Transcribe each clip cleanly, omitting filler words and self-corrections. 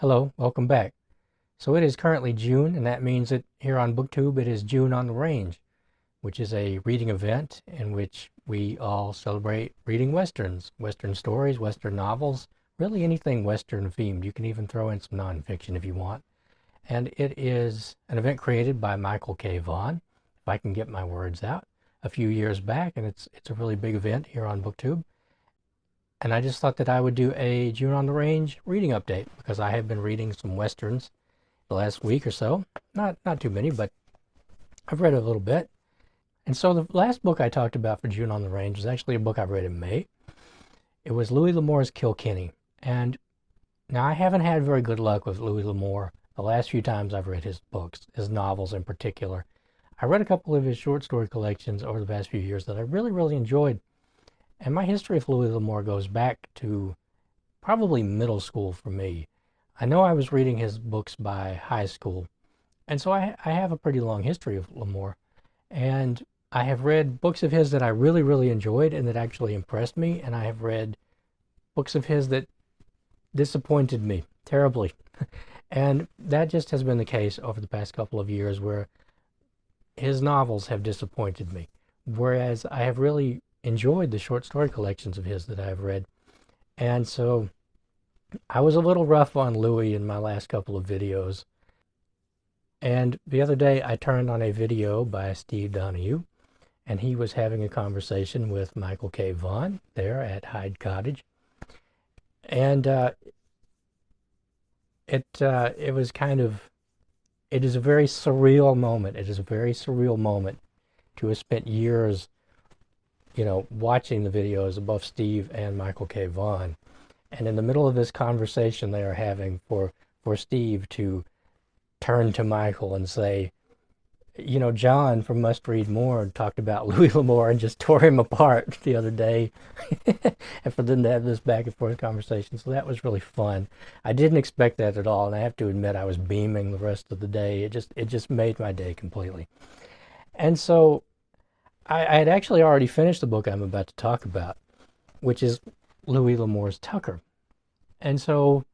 Hello, welcome back. So it is currently June, and that means that here on Booktube it is June on the Range, which is a reading event in which we all celebrate reading Westerns, Western stories, Western novels, really anything Western themed. You can even throw in some nonfiction if you want. And it is an event created by Michael K. Vaughan, if I can get my words out, a few years back, and it's a really big event here on Booktube. And I just thought that I would do a June on the Range reading update because I have been reading some Westerns the last week or so. Not too many, but I've read a little bit. And so the last book I talked about for June on the Range was actually a book I read in May. It was Louis L'Amour's Kilkenny. And now I haven't had very good luck with Louis L'Amour the last few times I've read his books, his novels in particular. I read a couple of his short story collections over the past few years that I really enjoyed. And my history of Louis L'Amour goes back to probably middle school for me. I know I was reading his books by high school, and so I have a pretty long history of L'Amour. And I have read books of his that I really enjoyed and that actually impressed me, and I have read books of his that disappointed me terribly. And that just has been the case over the past couple of years where his novels have disappointed me, whereas I have really enjoyed the short story collections of his that I've read. And so I was a little rough on Louis in my last couple of videos. And the other day I turned on a video by Steve Donahue, and he was having a conversation with Michael K. Vaughan there at Hyde Cottage. And it was kind of, it is a very surreal moment. It is a very surreal moment to have spent years watching the videos of both Steve and Michael K. Vaughan. And in the middle of this conversation they are having, for Steve to turn to Michael and say, John from Must Read More talked about Louis L'Amour and just tore him apart the other day. And for them to have this back and forth conversation. So that was really fun. I didn't expect that at all, and I have to admit I was beaming the rest of the day. It just made my day completely. And so I had actually already finished the book I'm about to talk about, which is Louis L'Amour's Tucker. And so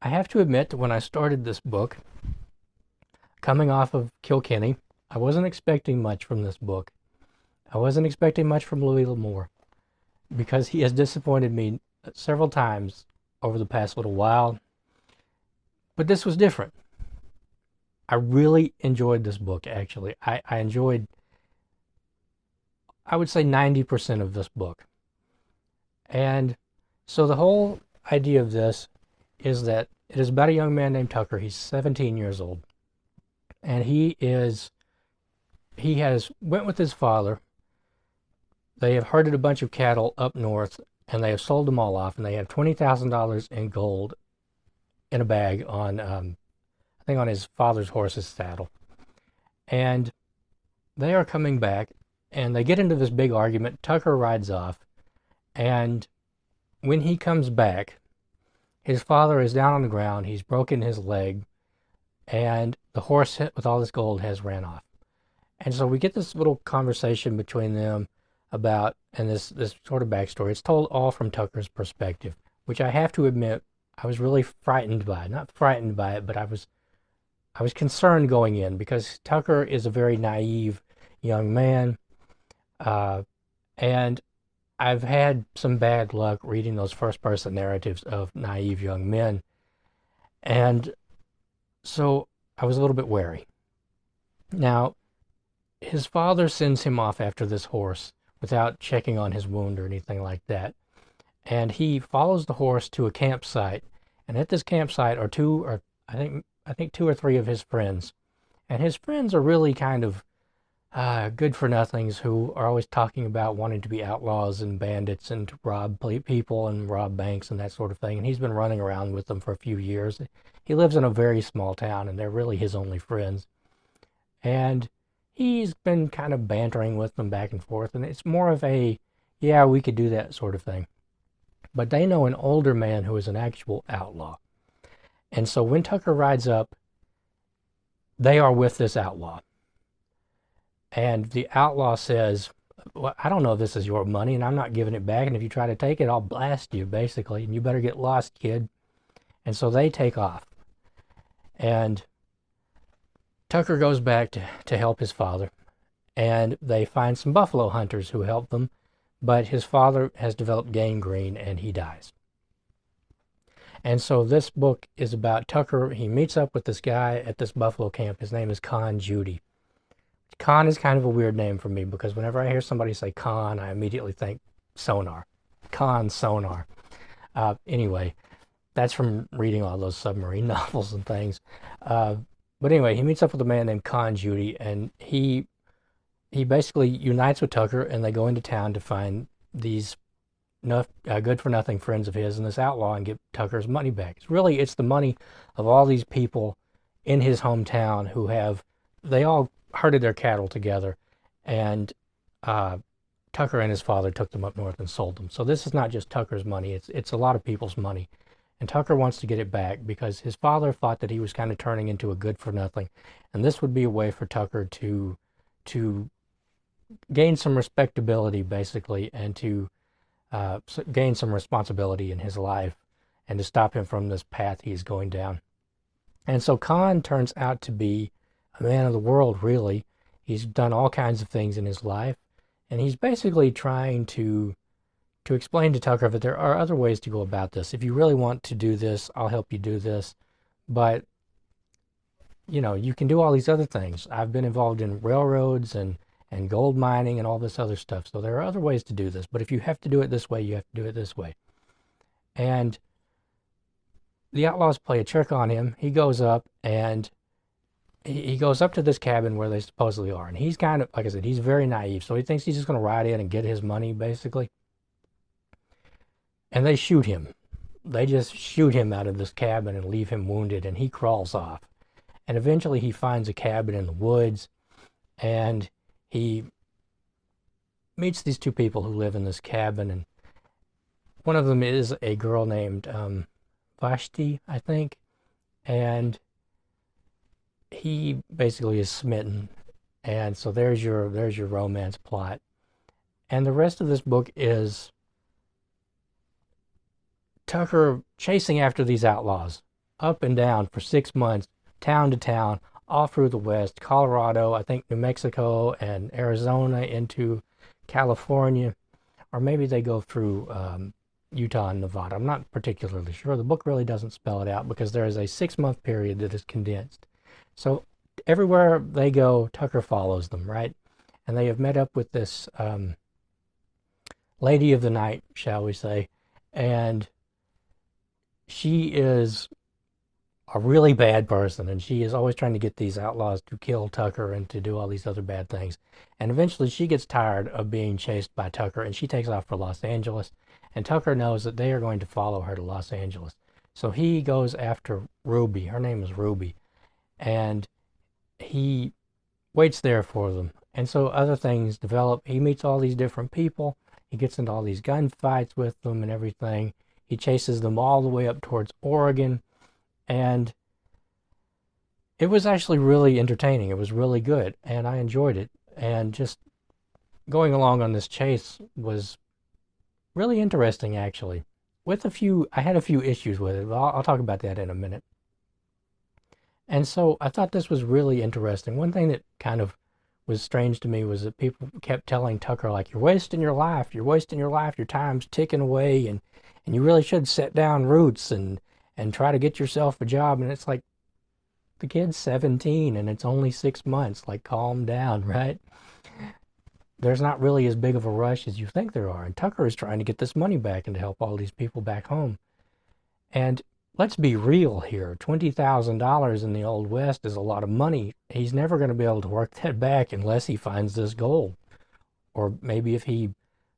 I have to admit that when I started this book, coming off of Kilkenny, I wasn't expecting much from this book. I wasn't expecting much from Louis L'Amour because he has disappointed me several times over the past little while. But this was different. I really enjoyed this book, actually. I enjoyed, I would say, 90% of this book. And so the whole idea of this is that it is about a young man named Tucker. He's 17 years old. And he has went with his father. They have herded a bunch of cattle up north, and they have sold them all off, and they have $20,000 in gold in a bag on, I think on his father's horse's saddle. And they are coming back, and they get into this big argument. Tucker rides off, and when he comes back, his father is down on the ground. He's broken his leg, and the horse with all this gold has ran off. And so we get this little conversation between them about, and this sort of backstory. It's told all from Tucker's perspective, which I have to admit I was really frightened by. Not frightened by it, but I was concerned going in, because Tucker is a very naive young man, and I've had some bad luck reading those first-person narratives of naive young men, and so I was a little bit wary. Now, his father sends him off after this horse without checking on his wound or anything like that, and he follows the horse to a campsite, and at this campsite are I think two or three of his friends, and his friends are really kind of good-for-nothings who are always talking about wanting to be outlaws and bandits and to rob people and rob banks and that sort of thing. And he's been running around with them for a few years. He lives in a very small town, and they're really his only friends. And he's been kind of bantering with them back and forth, and it's more of a, yeah, we could do that sort of thing. But they know an older man who is an actual outlaw. And so when Tucker rides up, they are with this outlaw. And the outlaw says, well, I don't know if this is your money, and I'm not giving it back, and if you try to take it, I'll blast you, basically, and you better get lost, kid. And so they take off. And Tucker goes back to help his father. And they find some buffalo hunters who help them. But his father has developed gangrene and he dies. And so this book is about Tucker. He meets up with this guy at this buffalo camp. His name is Con Judy. Con is kind of a weird name for me because whenever I hear somebody say Con, I immediately think sonar. Con sonar. Anyway, that's from reading all those submarine novels and things. But anyway, he meets up with a man named Con Judy, and he basically unites with Tucker, and they go into town to find these good-for-nothing friends of his and this outlaw and get Tucker's money back. It's the money of all these people in his hometown they all herded their cattle together, and Tucker and his father took them up north and sold them. So this is not just Tucker's money, it's a lot of people's money. And Tucker wants to get it back because his father thought that he was kind of turning into a good-for-nothing, and this would be a way for Tucker to gain some respectability, basically, and to gain some responsibility in his life and to stop him from this path he's going down. And so Con turns out to be a man of the world, really. He's done all kinds of things in his life, and he's basically trying to explain to Tucker that there are other ways to go about this. If you really want to do this, I'll help you do this. But, you can do all these other things. I've been involved in railroads and gold mining and all this other stuff. So there are other ways to do this. But if you have to do it this way, you have to do it this way. And the outlaws play a trick on him. He goes up and he goes up to this cabin where they supposedly are. And he's kind of, like I said, he's very naive. So he thinks he's just going to ride in and get his money, basically. And they shoot him. They just shoot him out of this cabin and leave him wounded. And he crawls off. And eventually he finds a cabin in the woods. And he meets these two people who live in this cabin, and one of them is a girl named Vashti, I think, and he basically is smitten, and so there's your romance plot. And the rest of this book is Tucker chasing after these outlaws up and down for 6 months, town to town, all through the West, Colorado, I think New Mexico and Arizona into California, or maybe they go through Utah and Nevada. I'm not particularly sure. The book really doesn't spell it out because there is a 6-month period that is condensed. So everywhere they go, Tucker follows them, right? And they have met up with this lady of the night, shall we say, and she is a really bad person, and she is always trying to get these outlaws to kill Tucker and to do all these other bad things. And eventually she gets tired of being chased by Tucker, and she takes off for Los Angeles, and Tucker knows that they are going to follow her to Los Angeles. So he goes after Ruby. Her name is Ruby, and he waits there for them. And so other things develop. He meets all these different people. He gets into all these gunfights with them and everything. He chases them all the way up towards Oregon. And it was actually really entertaining. It was really good, and I enjoyed it. And just going along on this chase was really interesting, actually. I had a few issues with it, but I'll talk about that in a minute. And so I thought this was really interesting. One thing that kind of was strange to me was that people kept telling Tucker, like, you're wasting your life, your time's ticking away, and you really should set down roots and try to get yourself a job. And it's like, the kid's 17 and it's only 6 months. Like, calm down, right? There's not really as big of a rush as you think there are. And Tucker is trying to get this money back and to help all these people back home. And let's be real here. $20,000 in the Old West is a lot of money. He's never going to be able to work that back unless he finds this gold. Or maybe if he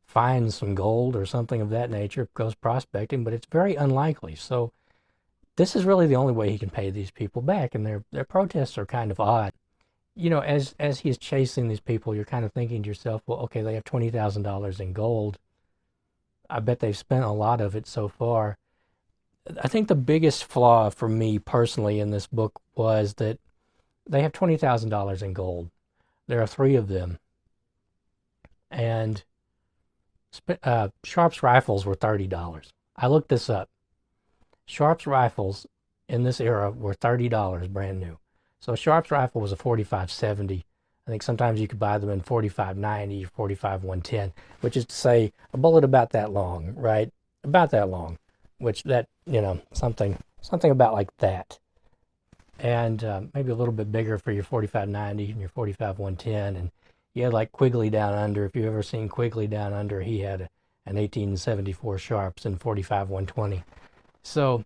finds some gold or something of that nature, goes prospecting, but it's very unlikely. So this is really the only way he can pay these people back, and their protests are kind of odd. As he's chasing these people, you're kind of thinking to yourself, well, okay, they have $20,000 in gold. I bet they've spent a lot of it so far. I think the biggest flaw for me personally in this book was that they have $20,000 in gold. There are 3 of them. And Sharp's rifles were $30. I looked this up. Sharps rifles in this era were $30 brand new. So a Sharps rifle was a 45-70. I think sometimes you could buy them in 45-90 or 45-110, which is to say a bullet about that long, right? About that long, which that, something about like that. And maybe a little bit bigger for your 45-90 and your 45-110. And you had like Quigley Down Under. If you've ever seen Quigley Down Under, he had an 1874 Sharps and 45-120. So,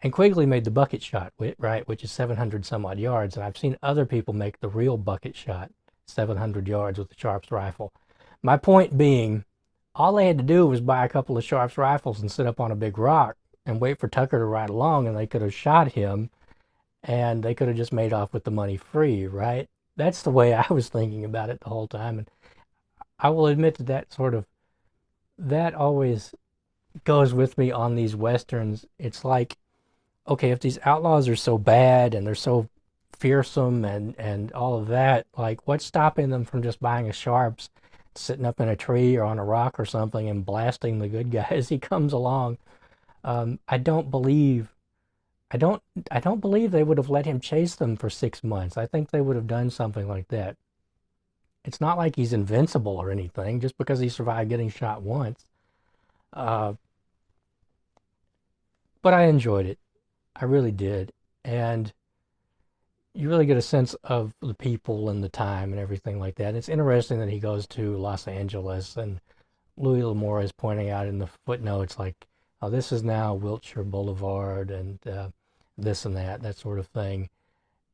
and Quigley made the bucket shot, right, which is 700 some odd yards. And I've seen other people make the real bucket shot, 700 yards with the Sharps rifle. My point being, all they had to do was buy a couple of Sharps rifles and sit up on a big rock and wait for Tucker to ride along, and they could have shot him, and they could have just made off with the money free, right? That's the way I was thinking about it the whole time. And I will admit that always goes with me on these Westerns. It's like, okay, if these outlaws are so bad and they're so fearsome and all of that, like, what's stopping them from just buying a Sharps, sitting up in a tree or on a rock or something and blasting the good guy as he comes along? I don't believe they would have let him chase them for 6 months. I think they would have done something like that. It's not like he's invincible or anything just because he survived getting shot once. But I enjoyed it. I really did. And you really get a sense of the people and the time and everything like that. It's interesting that he goes to Los Angeles, and Louis L'Amour is pointing out in the footnotes, like, oh, this is now Wilshire Boulevard and this and that sort of thing.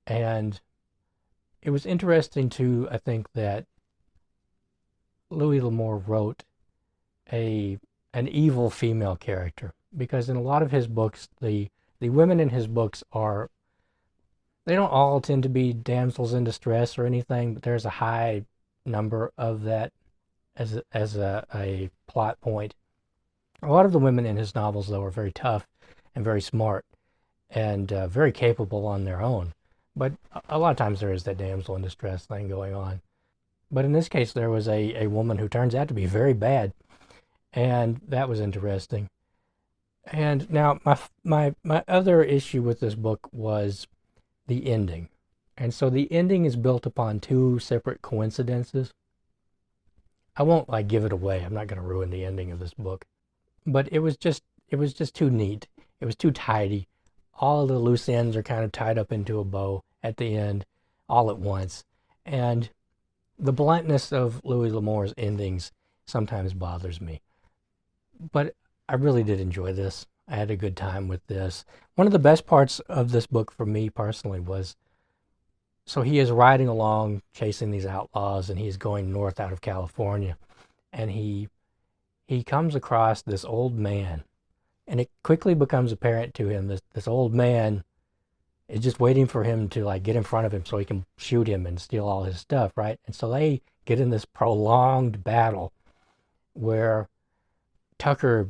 And it was interesting too, I think, that Louis L'Amour wrote an evil female character, because in a lot of his books, the women in his books they don't all tend to be damsels in distress or anything, but there's a high number of that as a plot point. A lot of the women in his novels, though, are very tough and very smart and very capable on their own. But a lot of times there is that damsel in distress thing going on. But in this case, there was a woman who turns out to be very bad, and that was interesting. And now my other issue with this book was the ending. And so the ending is built upon two separate coincidences. I won't like give it away. I'm not going to ruin the ending of this book. But it was just too neat. It was too tidy. All of the loose ends are kind of tied up into a bow at the end all at once. And the bluntness of Louis L'Amour's endings sometimes bothers me. But I really did enjoy this. I had a good time with this. One of the best parts of this book for me personally was, so he is riding along chasing these outlaws, and he's going north out of California, and he comes across this old man, and it quickly becomes apparent to him that this old man is just waiting for him to like get in front of him so he can shoot him and steal all his stuff, right? And so they get in this prolonged battle where Tucker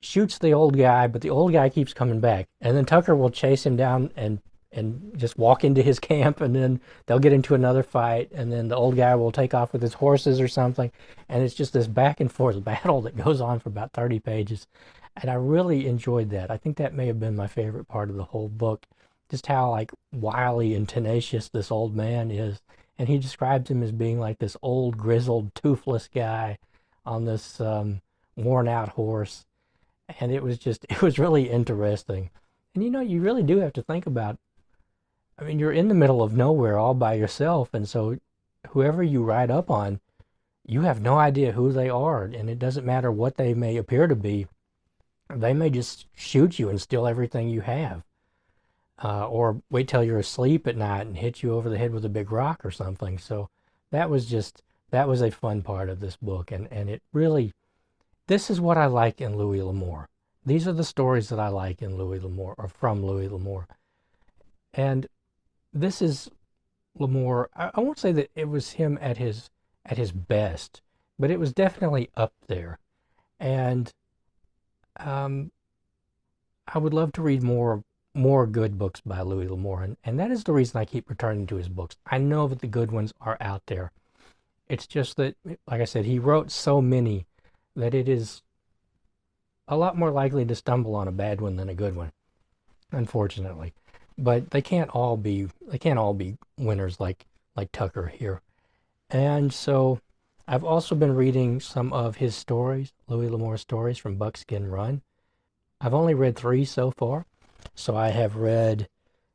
shoots the old guy, but the old guy keeps coming back. And then Tucker will chase him down and just walk into his camp, and then they'll get into another fight, and then the old guy will take off with his horses or something. And it's just this back and forth battle that goes on for about 30 pages. And I really enjoyed that. I think that may have been my favorite part of the whole book, just how like wily and tenacious this old man is. And he describes him as being like this old, grizzled, toothless guy on this worn out horse. And it was really interesting. And you really do have to think about, I mean, you're in the middle of nowhere all by yourself, and so whoever you ride up on, you have no idea who they are, and it doesn't matter what they may appear to be. They may just shoot you and steal everything you have, or wait till you're asleep at night and hit you over the head with a big rock or something. So that was a fun part of this book, and it really, this is what I like in Louis L'Amour. These are the stories that I like in Louis L'Amour, or from Louis L'Amour. And this is L'Amour. I won't say that it was him at his best, but it was definitely up there. And I would love to read more good books by Louis L'Amour, and that is the reason I keep returning to his books. I know that the good ones are out there. It's just that, like I said, he wrote so many that it is a lot more likely to stumble on a bad one than a good one, unfortunately. But they can't all be winners like Tucker here. And so I've also been reading some of his stories, Louis L'Amour's stories from Buckskin Run. I've only read 3 so far. So I have read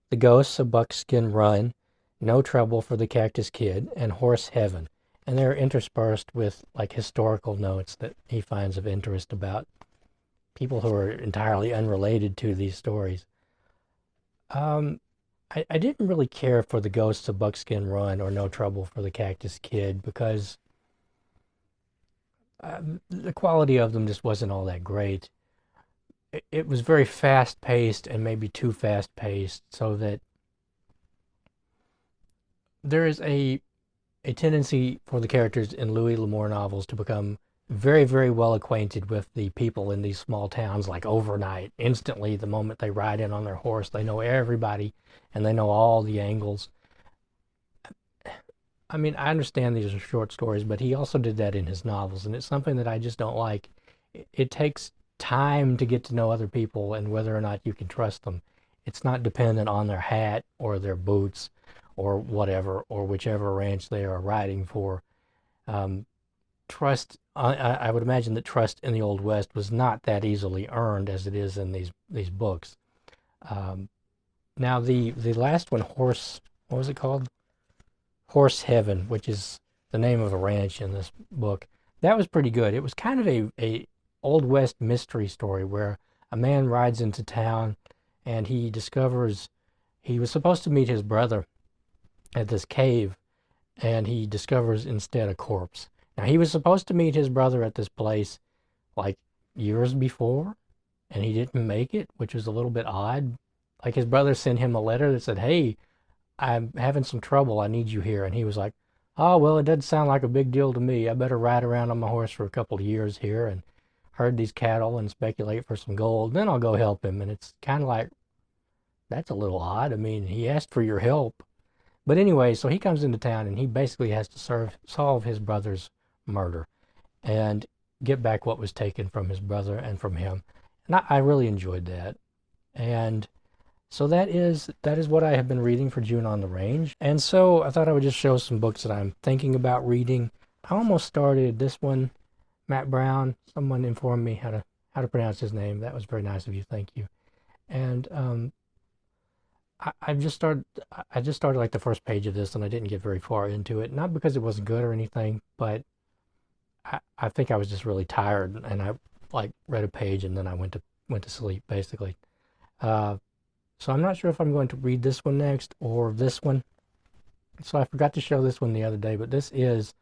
The Ghosts of Buckskin Run, No Trouble for the Cactus Kid, and Horse Heaven. And they're interspersed with like historical notes that he finds of interest about people who are entirely unrelated to these stories. Um, I didn't really care for The Ghosts of Buckskin Run or No Trouble for the Cactus Kid because the quality of them just wasn't all that great. It was very fast paced and maybe too fast paced, so that there is a tendency for the characters in Louis L'Amour novels to become very, very well acquainted with the people in these small towns like overnight. Instantly, the moment they ride in on their horse, they know everybody and they know all the angles. I mean, I understand these are short stories, but he also did that in his novels, and it's something that I just don't like. It takes time to get to know other people and whether or not you can trust them. It's not dependent on their hat or their boots or whatever, or whichever ranch they are riding for. Um, trust, I would imagine that trust in the Old West was not that easily earned as it is in these books. Um, Now the last one, what was it called? Horse Heaven, which is the name of a ranch in this book. That was pretty good. It was kind of a Old West mystery story where a man rides into town and he discovers he was supposed to meet his brother at this cave, and he discovers instead a corpse. Now he was supposed to meet his brother at this place like years before, and he didn't make it, which was a little bit odd. Like his brother sent him a letter that said, "Hey, I'm having some trouble. I need you here." And he was like, "Oh, well, it doesn't sound like a big deal to me. I better ride around on my horse for a couple of years here and herd these cattle and speculate for some gold. Then I'll go help him." And it's kind of like, that's a little odd. I mean, he asked for your help. But anyway, so he comes into town and he basically has to solve his brother's murder and get back what was taken from his brother and from him. And I really enjoyed that. And so that is what I have been reading for June on the Range. And so I thought I would just show some books that I'm thinking about reading. I almost started this one, Matt Brown. Someone informed me how to pronounce his name. That was very nice of you. Thank you. And I just started like the first page of this, and I didn't get very far into it. Not because it wasn't good or anything, but I think I was just really tired, and I like read a page and then I went to sleep basically. Uh, so I'm not sure if I'm going to read this one next or this one. So I forgot to show this one the other day, but this is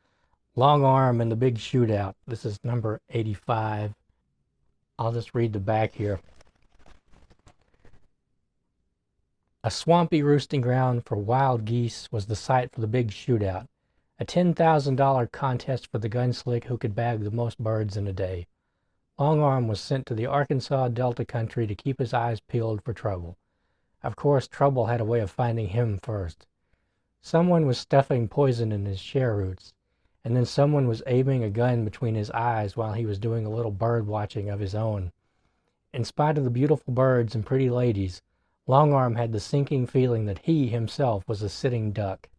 Long Arm and the Big Shootout. This is number 85. I'll just read the back here. A swampy roosting ground for wild geese was the site for the big shootout, a $10,000 contest for the gunslick who could bag the most birds in a day. Long Arm was sent to the Arkansas Delta country to keep his eyes peeled for trouble. Of course, trouble had a way of finding him first. Someone was stuffing poison in his share roots, and then someone was aiming a gun between his eyes while he was doing a little bird watching of his own. In spite of the beautiful birds and pretty ladies, Long Arm had the sinking feeling that he himself was a sitting duck.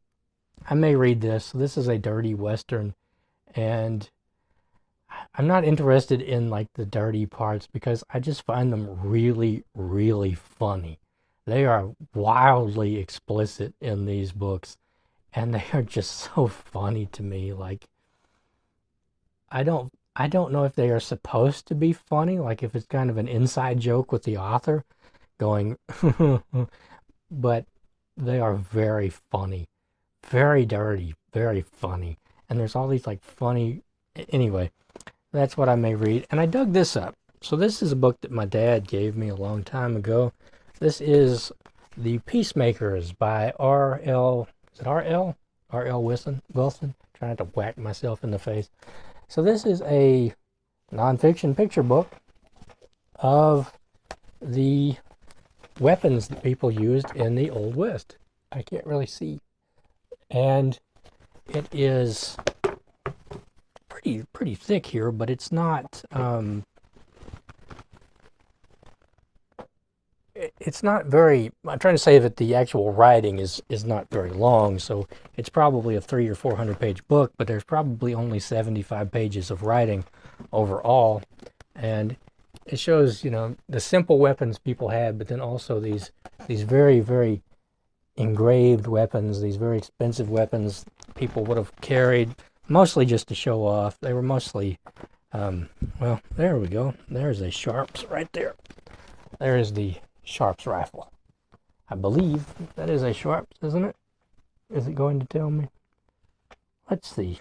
I may read this. This is a dirty Western, and I'm not interested in like the dirty parts because I just find them really, really funny. They are wildly explicit in these books, and they are just so funny to me. Like I don't know if they are supposed to be funny, like if it's kind of an inside joke with the author going, but they are very funny, very dirty, very funny. And there's all these like funny, anyway, that's what I may read. And I dug this up. So this is a book that my dad gave me a long time ago. This is The Peacemakers by R.L. Is it R.L.? R.L. Wilson? Trying to whack myself in the face. So this is a nonfiction picture book of the weapons that people used in the Old West. I can't really see. And it is pretty thick here, but it's not it's not very, I'm trying to say that the actual writing is not very long, so it's probably a 300 or 400 page book, but there's probably only 75 pages of writing overall. And it shows, the simple weapons people had, but then also these very, very engraved weapons, these very expensive weapons people would have carried, mostly just to show off. They were mostly, well, there we go. There's a Sharps right there. There is the Sharps rifle. I believe that is a Sharps, isn't it? Is it going to tell me? Let's see.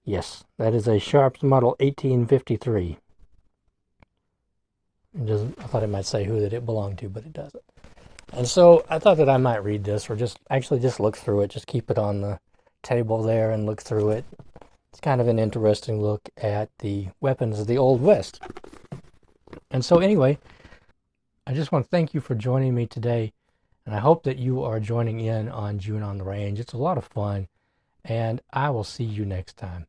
Yes, that is a Sharps model 1853. It doesn't, I thought it might say who that it belonged to, but it doesn't. And so I thought that I might read this, or just look through it, just keep it on the table there and look through it. It's kind of an interesting look at the weapons of the Old West. And so anyway, I just want to thank you for joining me today, and I hope that you are joining in on June on the Range. It's a lot of fun, and I will see you next time.